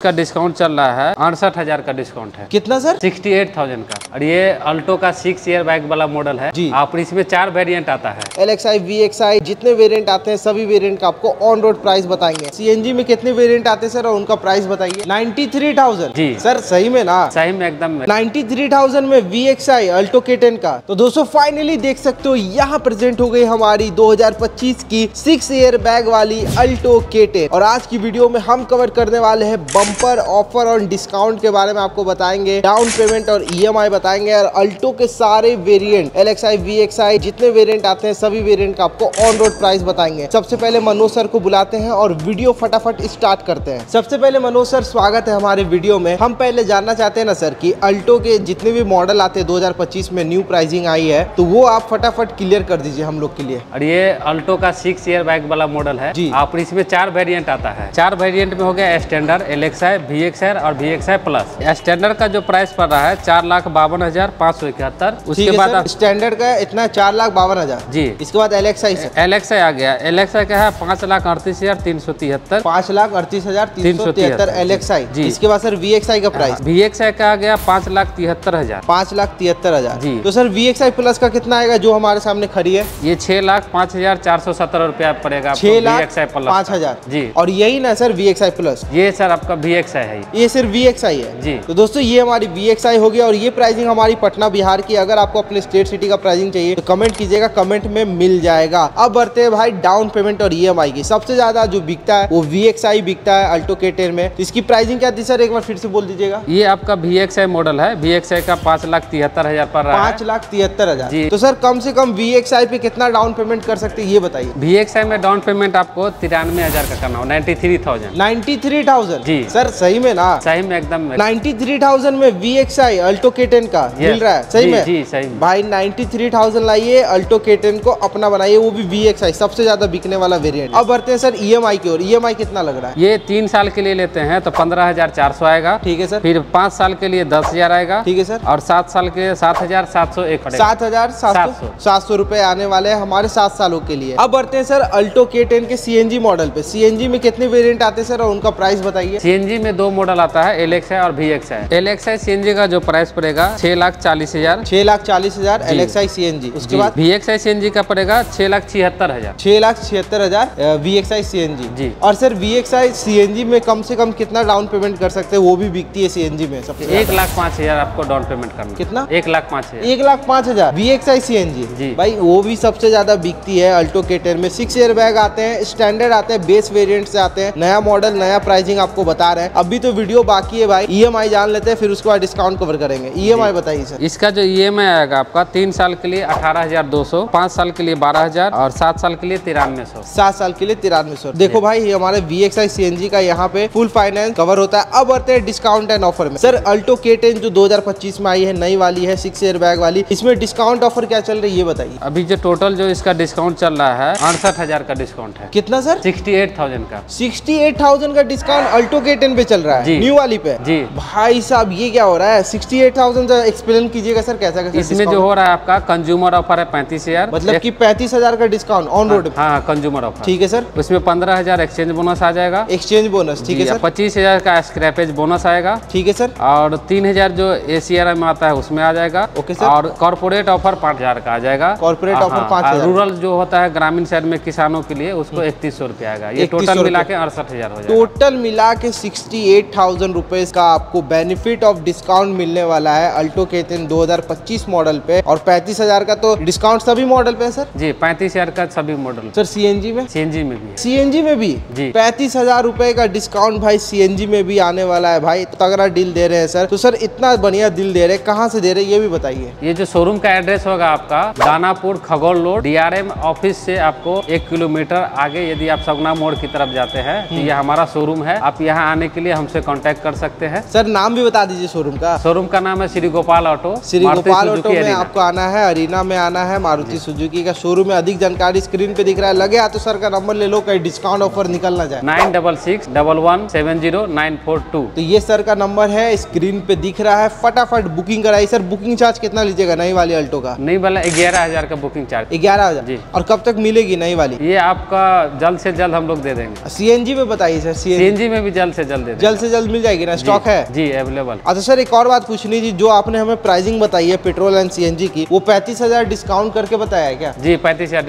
का डिस्काउंट चल रहा है 68,000 का डिस्काउंट है। कितना सर? 68,000 का। और ये अल्टो का 6 ईयर बैग वाला मॉडल है जी। आप इसमें 4 वेरिएंट आता है। LXi, VXi जितने वेरिएंट आते हैं सभी वेरिएंट का आपको ऑन रोड प्राइस बताएंगे। CNG में कितने वेरिएंट आते हैं सर और उनका प्राइस बताइए। 93,000 जी सर, सही में ना? सही में एकदम 93,000 में VXi अल्टो K10 का। तो दोस्तों फाइनली देख सकते हो यहाँ प्रेजेंट हो गई हमारी 2025 की 6 ईयर बैग वाली अल्टो K10। और आज की वीडियो में हम कवर करने वाले हैं बम्पर ऑफर और डिस्काउंट के बारे में आपको बताएंगे, डाउन पेमेंट और EMI बताएंगे और अल्टो के सारे वेरिएंट LXi, VXi जितने वेरिएंट आते हैं सभी वेरिएंट का आपको ऑन रोड प्राइस बताएंगे। सबसे पहले मनोज सर को बुलाते हैं और वीडियो फटाफट स्टार्ट करते हैं। सबसे पहले मनोज सर स्वागत है हमारे वीडियो में। हम पहले जानना चाहते हैं ना सर कि अल्टो के जितने भी मॉडल आते हैं 2025 में न्यू प्राइसिंग आई है तो वो आप फटाफट क्लियर कर दीजिए हम लोग के लिए। और ये अल्टो का 6 ईयर बैग वाला मॉडल है जी। आप इसमें 4 वेरिएंट आता है। 4 वेरिएंट में हो गया स्टैंडर्ड, LXi, VXi और VXi प्लस। स्टैंडर्ड का जो प्राइस पड़ रहा है 4,52,571। उसके बाद स्टैंडर्ड का इतना 4,52,000 जी। इसके बाद LXi आ गया। LXi का है 5,38,373। 5,38,373 LXi जी। इसके बाद सर VXi का प्राइस? VXi का आ गया 5,73,000। 5,73,000 जी। तो सर VXi प्लस का कितना आएगा जो हमारे सामने खड़ी है? ये 6,05,417 रुपया पड़ेगा। 6,05,000 जी। और यही ना सर VXi प्लस? ये सर आपका VXi है। ये सिर्फ VXi है जी। तो दोस्तों ये हमारी VXi हो गया और ये प्राइसिंग हमारी पटना बिहार की। अगर आपको अपने स्टेट सिटी का प्राइसिंग चाहिए तो कमेंट कीजिएगा, कमेंट में मिल जाएगा। अब बढ़ते हैं भाई डाउन पेमेंट और EMI की। सबसे ज्यादा जो बिकता है वो VXi बिकता है अल्टो K10 में। तो इसकी प्राइसिंग क्या थी सर, एक बार फिर से बोल दीजिएगा। ये आपका VXi मॉडल है। VXi का 5,73,000 पर रहा है। 5,73,000 जी। तो सर कम से कम VXi पे कितना डाउन पेमेंट कर सकते हैं ये बताइए। VXi में डाउन पेमेंट आपको 93,000 का करना हो। 93,000। 93,000 जी सर, सही में ना? सही में एकदम 93,000 में VXi अल्टो K10 का मिल रहा है। सही में जी, सही में भाई 93,000 लाइए, अल्टो K10 को अपना बनाइए, वो भी VXi सबसे ज्यादा बिकने वाला वेरिएंट। अब बढ़ते हैं सर EMI की ओर। EMI कितना लग रहा है? ये 3 साल के लिए लेते हैं तो 15,400 आएगा। ठीक है सर। फिर 5 साल के लिए 10,000 आएगा। ठीक है सर। और 7 साल के 7,701 7,700 रुपए आने वाले हैं हमारे 7 सालों के लिए। अब बढ़ते हैं सर अल्टो K10 के CNG मॉडल पे। CNG में कितने वेरिएंट आते हैं सर और उनका प्राइस बताइए। CNG में 2 मॉडल आता है, LXi और VXi। LXi CNG का जो प्राइस पड़ेगा 6,40,000। 6,40,000 LXi CNG। उसके बाद VXi CNG का पड़ेगा 6,76,000। 6,76,000 VXi CNG जी। और सर VXi CNG में कम से कम कितना डाउन पेमेंट कर सकते हैं? वो भी बिकती है CNG में सबसे 1,05,000 आपको डाउन पेमेंट करना। कितना? 1,05,000। 1,05,000 VXi CNG जी। भाई वो भी सबसे ज्यादा बिकती है अल्टो K10 में। 6 ईयर बैग आते हैं, स्टैंडर्ड आते हैं, बेस वेरिएंट से आते हैं। नया मॉडल नया प्राइसिंग आपको बता रहे हैं। अभी तो वीडियो बाकी है भाई, EMI जान लेते हैं फिर उसके बाद डिस्काउंट कवर करेंगे। EMI बताइए सर। इसका जो EMI आएगा आपका 3 साल के लिए 18,200, 5 साल के लिए 12,000 और 7 साल के लिए 9300। 7 साल के लिए 9300। देखो भाई ये हमारे VXi CNG का यहाँ पे फुल फाइनेंस कवर होता है। अब बढ़ते हैं डिस्काउंट एंड ऑफर में। सर अल्टो K10 जो 2025 में आई है, नई वाली है, 6 ईयर बैग वाली, इसमें डिस्काउंट ऑफर क्या चल रही है ये बताइए। अभी जो टोटल जो इसका डिस्काउंट चल रहा है 68,000 का डिस्काउंट है। कितना सर? 68,000 का। 68,000 का डिस्काउंट अल्टो K10 पे चल रहा है, न्यू वाली पे जी। भाई साहब ये क्या हो रहा है? 68,000 एक्सप्लेन कीजिएगा सर, कैसा कैसा इसमें जो हो रहा है आपका कंज्यूमर ऑफर है 35,000, मतलब कि 35,000 का डिस्काउंट ऑन रोड। हाँ कंज्यूमर ऑफर। ठीक है सर। उसमें 15,000 एक्सचेंज बोनस आ जाएगा। एक्सचेंज बोनस ठीक है सर। 25,000 का स्क्रैपेज बोनस आएगा। ठीक है सर। और 3,000 जो ACRI में आता है उसमें आ जाएगा। Okay sir. और कॉर्पोरेट ऑफर 5,000 का आ जाएगा। Corporate offer 5,000। रूरल जो होता है ग्रामीण साइड में किसानों के लिए उसको 3,100 रुपया आएगा। ये टोटल मिला के 68,000 हो जाएगा। टोटल मिला के 68,000 रुपए का आपको बेनिफिट ऑफ डिस्काउंट मिलने वाला है अल्टो K10 2025 मॉडल पे। और 35,000 का तो डिस्काउंट सभी मॉडल पे है सर जी। 35,000 का सभी मॉडल। सर CNG में? CNG में भी है। CNG में भी जी 35,000 रुपए का डिस्काउंट भाई CNG में भी आने वाला है। भाई तगड़ा डील दे रहे हैं सर। तो सर इतना बढ़िया डील दे रहे हैं, कहाँ से दे रहे हैं ये भी बताइए। ये जो शोरूम का एड्रेस होगा आपका दानापुर खगोल रोड, DRM ऑफिस से आपको 1 किलोमीटर आगे यदि आप सगुना मोड़ की तरफ जाते हैं तो ये हमारा शोरूम है। आप यहाँ आने के लिए हमसे कांटेक्ट कर सकते हैं। सर नाम भी बता दीजिए शोरूम का। शोरूम का नाम है श्री गोपाल ऑटो। श्री गोपाल ऑटो में आपको आना है, अरीना में आना है, मारुति सुजुकी का शोरूम है। अधिक जानकारी स्क्रीन पे दिख रहा है, लगे तो सर का नंबर ले लो, कहीं डिस्काउंट ऑफर निकल ना जाए। 9661170942। तो ये सर का नंबर है, स्क्रीन पे दिख रहा है। फटाफट बुकिंग कराई। सर बुकिंग चार्ज कितना लीजिएगा नई वाली अल्टो का? नई वाला 11,000 का बुकिंग चार्ज। 11,000 जी। और कब तक मिलेगी नई वाली? ये आपका जल्द से जल्द हम लोग दे देंगे। CNG में बताइए सर। CNG में भी जल्द से जल्द से जल्द मिल जाएगी ना? स्टॉक है जी अवेलेबल। अच्छा सर, एक और बात पूछनी थी, जो आपने हमें प्राइसिंग बताई है पेट्रोल एंड सीएनजी की, वो 35,000 डिस्काउंट करके बताया है क्या? जी 35,000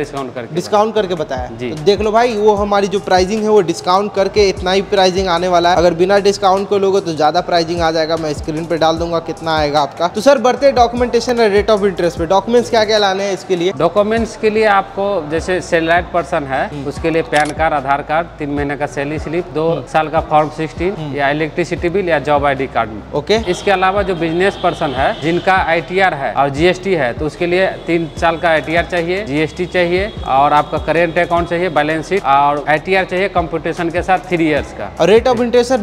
डिस्काउंट करके बताया जी। तो देख लो भाई, वो हमारी जो प्राइसिंग है वो डिस्काउंट करके इतना ही प्राइसिंग आने वाला है। अगर बिना डिस्काउंट को लोगे तो ज्यादा प्राइसिंग आ जाएगा। मैं स्क्रीन पे डाल दूंगा कितना आएगा आपका। तो सर बढ़ते डॉक्यूमेंटेशन और रेट ऑफ इंटरेस्ट पे, डॉक्यूमेंट्स क्या क्या लाने हैं इसके लिए? डॉक्यूमेंट्स के लिए आपको जैसे सैलराइड पर्सन है उसके लिए पैन कार्ड, आधार कार्ड, 3 महीने का सैलरी स्लिप, 2 साल का फॉर्म 16 या इलेक्ट्रिसिटी बिल या जॉब ID कार्ड। ओके। इसके अलावा जो बिजनेस पर्सन है जिनका ITR है और GST है तो उसके लिए 3 साल का ITR चाहिए, GST चाहिए और आपका करेंट अकाउंट चाहिए, बैलेंस शीट और ITR चाहिए कंप्यूटेशन के साथ 3 इयर्स का। और rate of interest sir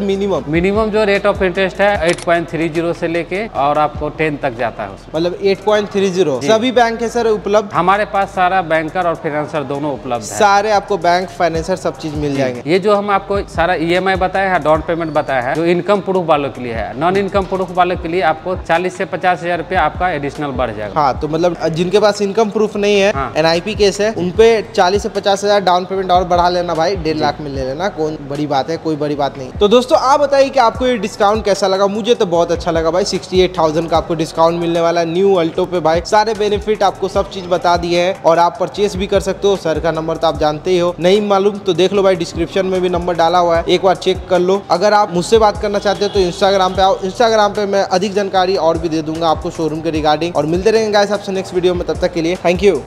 minimum जो रेट ऑफ इंटरेस्ट है 8.30 से लेके और आपको 10 तक जाता है उसमें। मतलब 8.30। सभी बैंक है सर उपलब्ध? हमारे पास सारा बैंकर और फाइनेंसर दोनों उपलब्ध है। सारे आपको बैंक फाइनेंसर सब चीज मिल जाएंगे। ये जो हम आपको सारा EMI बताया है, डाउन पेमेंट बताया है, जो इनकम प्रूफ वालों के लिए है। नॉन इनकम प्रूफ वालों के लिए आपको 40 से 50,000 रुपया आपका एडिशनल बढ़ जाएगा। हाँ, तो मतलब जिनके पास इनकम प्रूफ नहीं है, NIP केस है, उनपे 40 से 50,000 डाउन पेमेंट और बढ़ा लेना भाई, 1.5 लाख में ले लेना। कौन बड़ी बात है, कोई बड़ी बात नहीं। तो दोस्तों आप बताइए कि आपको ये डिस्काउंट कैसा लगा? मुझे तो बहुत अच्छा लगा भाई। 68,000 का आपको डिस्काउंट मिलने वाला है न्यू अल्टो पे भाई। सारे बेनिफिट आपको सब चीज बता दिए है और आप परचेस भी कर सकते हो। सर का नंबर तो आप जानते ही हो, नहीं मालूम तो देख लो भाई, डिस्क्रिप्शन में भी नंबर डाला हुआ है, एक बार चेक कर लो। अगर आप मुझसे बात करना चाहते हो तो इंस्टाग्राम पे आओ, इंस्टाग्राम पे मैं अधिक जानकारी और भी दे दूंगा आपको शोरूम के रिगार्डिंग। और मिलते रहेंगे गाइस आपसे नेक्स्ट वीडियो में, तब तक के लिए थैंक यू।